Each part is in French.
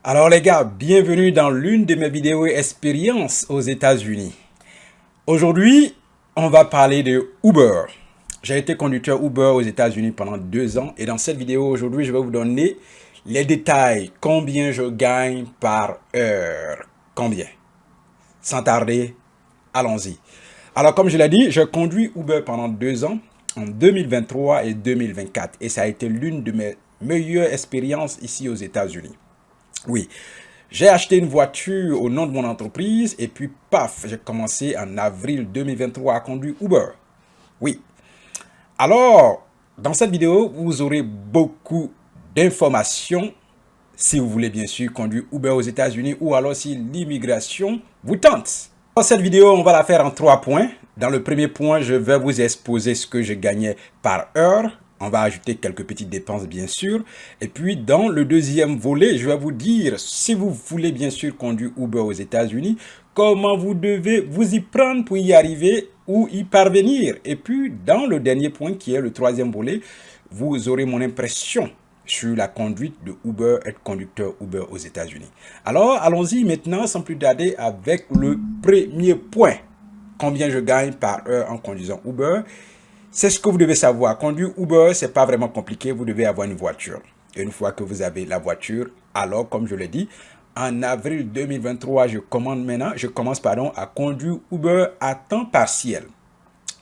Alors les gars, bienvenue dans l'une de mes vidéos expériences aux États-Unis. Aujourd'hui, on va parler de Uber. J'ai été conducteur Uber aux États-Unis pendant 2 ans et dans cette vidéo aujourd'hui, je vais vous donner les détails, combien je gagne par heure. Combien? Sans tarder, allons-y. Alors comme je l'ai dit, je conduis Uber pendant 2 ans, en 2023 et 2024 et ça a été l'une de mes meilleures expériences ici aux États-Unis. Oui, j'ai acheté une voiture au nom de mon entreprise et puis paf, j'ai commencé en avril 2023 à conduire Uber. Oui. Alors, dans cette vidéo, vous aurez beaucoup d'informations si vous voulez bien sûr conduire Uber aux États-Unis ou alors si l'immigration vous tente. Dans cette vidéo, on va la faire en 3 points. Dans le premier point, je vais vous exposer ce que je gagnais par heure. On va ajouter quelques petites dépenses, bien sûr. Et puis, dans le deuxième volet, je vais vous dire, si vous voulez bien sûr conduire Uber aux États-Unis, comment vous devez vous y prendre pour y arriver ou y parvenir. Et puis, dans le dernier point, qui est le troisième volet, vous aurez mon impression sur la conduite de Uber, être conducteur Uber aux États-Unis. Alors, allons-y maintenant, sans plus tarder, avec le premier point. Combien je gagne par heure en conduisant Uber? C'est ce que vous devez savoir. Conduire Uber, c'est pas vraiment compliqué. Vous devez avoir une voiture. Et une fois que vous avez la voiture, alors, comme je l'ai dit, en avril 2023, je commence à conduire Uber à temps partiel.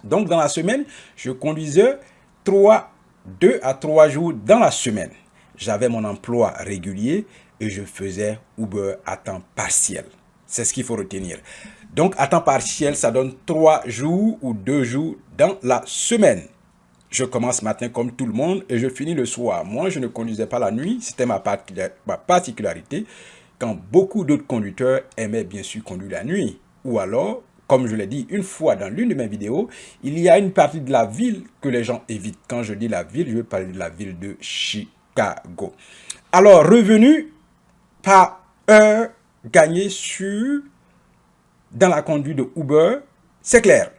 Donc, dans la semaine, je conduisais 2 à 3 jours dans la semaine. J'avais mon emploi régulier et je faisais Uber à temps partiel. C'est ce qu'il faut retenir. Donc, à temps partiel, ça donne 3 jours ou 2 jours dans la semaine. Je commence matin comme tout le monde et je finis le soir. Moi, je ne conduisais pas la nuit. C'était ma particularité. Quand beaucoup d'autres conducteurs aimaient bien sûr conduire la nuit. Ou alors, comme je l'ai dit une fois dans l'une de mes vidéos, il y a une partie de la ville que les gens évitent. Quand je dis la ville, je veux parler de la ville de Chicago. Alors, revenu par heure gagné dans la conduite de Uber, c'est clair.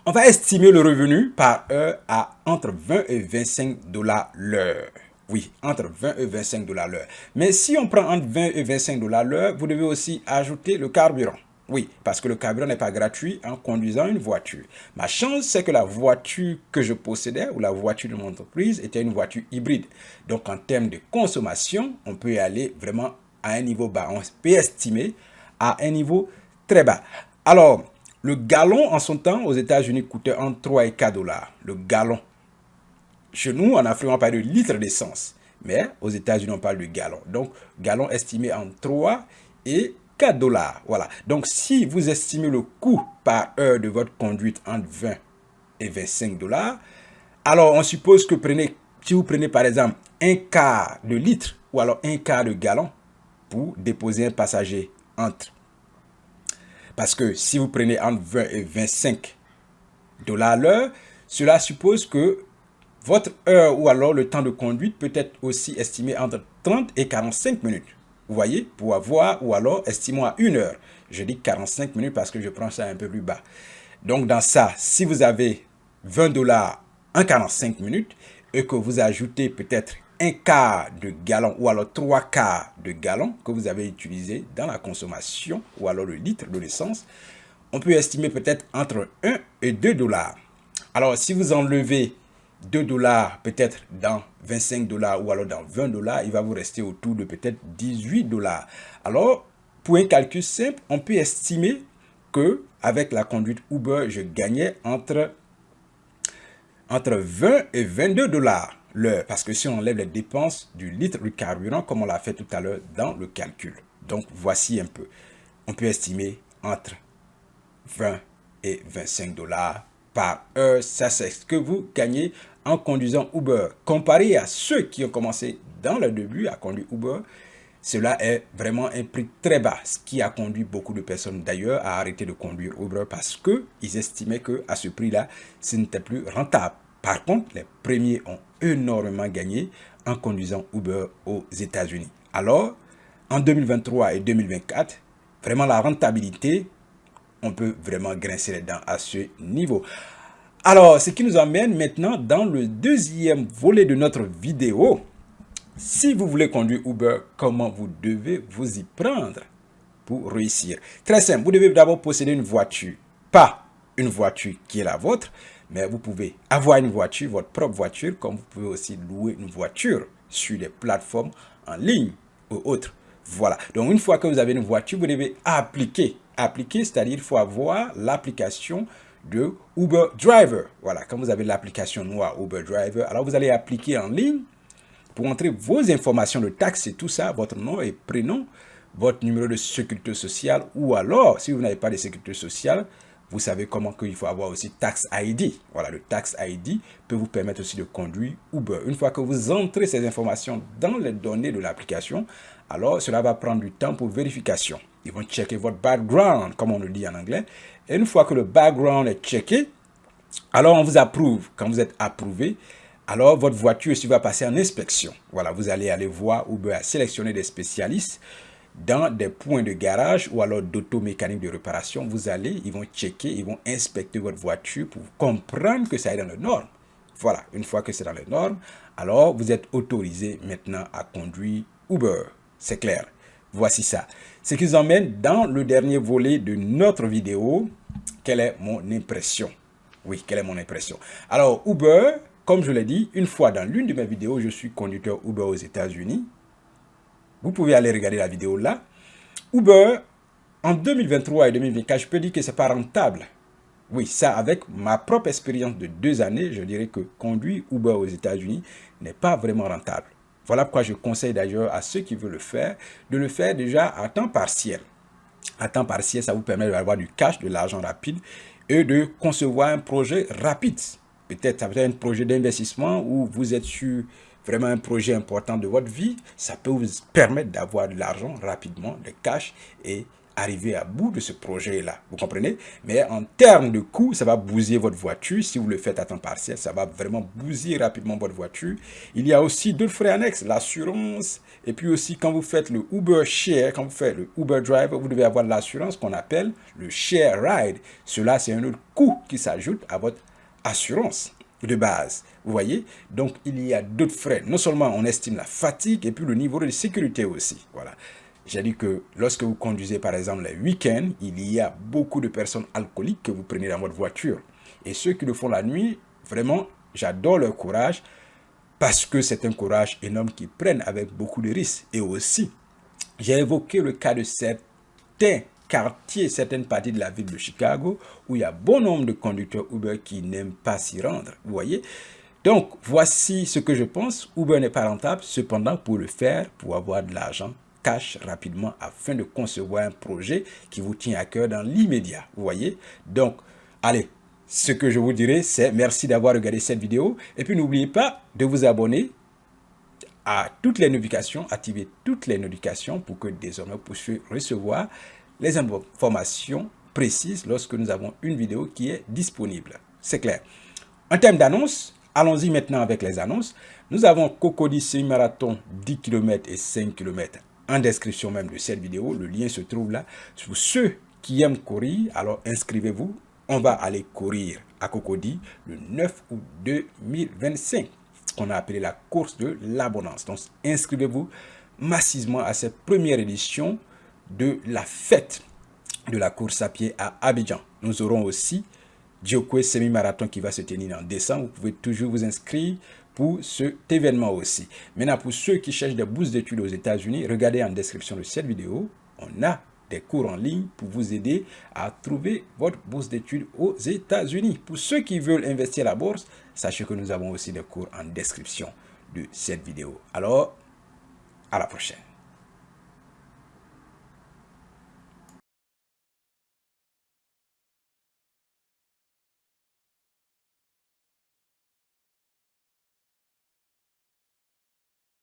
On va estimer le revenu par heure à entre 20 et 25 dollars l'heure. Oui, entre 20 et 25 dollars l'heure. Mais si on prend entre 20 et 25 dollars l'heure, vous devez aussi ajouter le carburant. Oui, parce que le carburant n'est pas gratuit en conduisant une voiture. Ma chance, c'est que la voiture que je possédais ou la voiture de mon entreprise était une voiture hybride. Donc, en termes de consommation, on peut y aller vraiment à un niveau bas. On peut estimer à un niveau très bas. Alors, le gallon en son temps aux États-Unis coûtait entre 3 et 4 dollars. Le gallon. Chez nous, en Afrique, on parle de litre d'essence. Mais aux États-Unis, on parle de gallon. Donc, gallon estimé entre 3 et 4 dollars. Voilà. Donc, si vous estimez le coût par heure de votre conduite entre 20 et 25 dollars, alors on suppose que si vous prenez par exemple un quart de litre ou alors un quart de gallon pour déposer un passager entre. Parce que si vous prenez entre 20 et 25 dollars l'heure, cela suppose que votre heure ou alors le temps de conduite peut être aussi estimé entre 30 et 45 minutes. Vous voyez, pour avoir, ou alors estimons à 1 heure. Je dis 45 minutes parce que je prends ça un peu plus bas. Donc dans ça, si vous avez 20 dollars en 45 minutes et que vous ajoutez peut-être un quart de gallon ou alors 3 quarts de gallon que vous avez utilisé dans la consommation ou alors le litre de l'essence, on peut estimer peut-être entre 1 et 2 dollars. Alors si vous enlevez 2 dollars peut-être dans 25 dollars ou alors dans 20 dollars, il va vous rester autour de peut-être 18 dollars. Alors, pour un calcul simple, on peut estimer que avec la conduite Uber, je gagnais entre 20 et 22 dollars l'heure. Parce que si on enlève les dépenses du litre de carburant, comme on l'a fait tout à l'heure dans le calcul. Donc, voici un peu. On peut estimer entre 20 et 25 dollars par heure. Ça, c'est ce que vous gagnez en conduisant Uber. Comparé à ceux qui ont commencé dans le début à conduire Uber, cela est vraiment un prix très bas, ce qui a conduit beaucoup de personnes d'ailleurs à arrêter de conduire Uber parce qu'ils estimaient qu'à ce prix-là, ce n'était plus rentable. Par contre, les premiers ont énormément gagné en conduisant Uber aux États-Unis. Alors, en 2023 et 2024, vraiment la rentabilité, on peut vraiment grincer les dents à ce niveau. Alors, ce qui nous amène maintenant dans le deuxième volet de notre vidéo. si vous voulez conduire Uber, comment vous devez vous y prendre pour réussir? Très simple, vous devez d'abord posséder une voiture. Pas une voiture qui est la vôtre, mais vous pouvez avoir une voiture, votre propre voiture, comme vous pouvez aussi louer une voiture sur des plateformes en ligne ou autres. Voilà. Donc, une fois que vous avez une voiture, vous devez appliquer. Appliquer, c'est-à-dire il faut avoir l'application de Uber Driver. Voilà. Quand vous avez l'application noire Uber Driver, alors vous allez appliquer en ligne pour entrer vos informations de taxes et tout ça, votre nom et prénom, votre numéro de sécurité sociale, ou alors, si vous n'avez pas de sécurité sociale, vous savez comment qu'il faut avoir aussi Tax ID. Voilà, le Tax ID peut vous permettre aussi de conduire Uber. Une fois que vous entrez ces informations dans les données de l'application, alors cela va prendre du temps pour vérification. Ils vont checker votre background, comme on le dit en anglais. Et une fois que le background est checké, alors on vous approuve. Quand vous êtes approuvé, alors votre voiture aussi va passer en inspection. Voilà, vous allez aller voir Uber a sélectionné des spécialistes dans des points de garage ou alors d'automécanique de réparation. Vous allez, ils vont checker, ils vont inspecter votre voiture pour comprendre que ça est dans les normes. Voilà, une fois que c'est dans les normes, alors vous êtes autorisé maintenant à conduire Uber. C'est clair. Voici ça. Ce qui nous emmène dans le dernier volet de notre vidéo. Quelle est mon impression? Oui, quelle est mon impression? Alors, Uber, comme je l'ai dit, une fois dans l'une de mes vidéos, je suis conducteur Uber aux États-Unis. Vous pouvez aller regarder la vidéo là. Uber, en 2023 et 2024, je peux dire que ce n'est pas rentable. Oui, ça, avec ma propre expérience de 2 années, je dirais que conduire Uber aux États-Unis n'est pas vraiment rentable. Voilà pourquoi je conseille d'ailleurs à ceux qui veulent le faire, de le faire déjà à temps partiel. À temps partiel, ça vous permet d'avoir du cash, de l'argent rapide et de concevoir un projet rapide. Peut-être ça peut être un projet d'investissement où vous êtes sur vraiment un projet important de votre vie. Ça peut vous permettre d'avoir de l'argent rapidement, de cash et arriver à bout de ce projet-là. Vous comprenez? Mais en termes de coût, ça va bousiller votre voiture. Si vous le faites à temps partiel, ça va vraiment bousiller rapidement votre voiture. Il y a aussi d'autres frais annexes, l'assurance. Et puis aussi, quand vous faites le Uber Share, quand vous faites le Uber Driver, vous devez avoir l'assurance qu'on appelle le Share Ride. Cela, c'est un autre coût qui s'ajoute à votre assurance de base. Vous voyez? Donc, il y a d'autres frais. Non seulement on estime la fatigue et puis le niveau de sécurité aussi. Voilà. J'ai dit que lorsque vous conduisez par exemple les week-ends, il y a beaucoup de personnes alcooliques que vous prenez dans votre voiture. Et ceux qui le font la nuit, vraiment, j'adore leur courage parce que c'est un courage énorme qu'ils prennent avec beaucoup de risques. Et aussi, j'ai évoqué le cas de certains quartiers, certaines parties de la ville de Chicago où il y a bon nombre de conducteurs Uber qui n'aiment pas s'y rendre. Vous voyez? Donc, voici ce que je pense. Uber n'est pas rentable. Cependant, pour le faire, pour avoir de l'argent, cash rapidement afin de concevoir un projet qui vous tient à cœur dans l'immédiat. Vous voyez? Donc, allez, ce que je vous dirais, c'est merci d'avoir regardé cette vidéo. Et puis, n'oubliez pas de vous abonner à toutes les notifications, activer toutes les notifications pour que désormais vous puissiez recevoir les informations précises lorsque nous avons une vidéo qui est disponible. C'est clair. En termes d'annonces, allons-y maintenant avec les annonces. Nous avons Cocody semi-marathon 10 km et 5 km. En description même de cette vidéo, le lien se trouve là. Pour ceux qui aiment courir, alors inscrivez-vous. On va aller courir à Cocody le 9 août 2025, qu'on a appelé la course de l'abondance. Donc, inscrivez-vous massivement à cette première édition de la fête de la course à pied à Abidjan. Nous aurons aussi Djokwe semi-marathon qui va se tenir en décembre. Vous pouvez toujours vous inscrire pour cet événement aussi. Maintenant, pour ceux qui cherchent des bourses d'études aux États-Unis, regardez en description de cette vidéo. On a des cours en ligne pour vous aider à trouver votre bourse d'études aux États-Unis. Pour ceux qui veulent investir à la bourse, sachez que nous avons aussi des cours en description de cette vidéo. Alors, à la prochaine.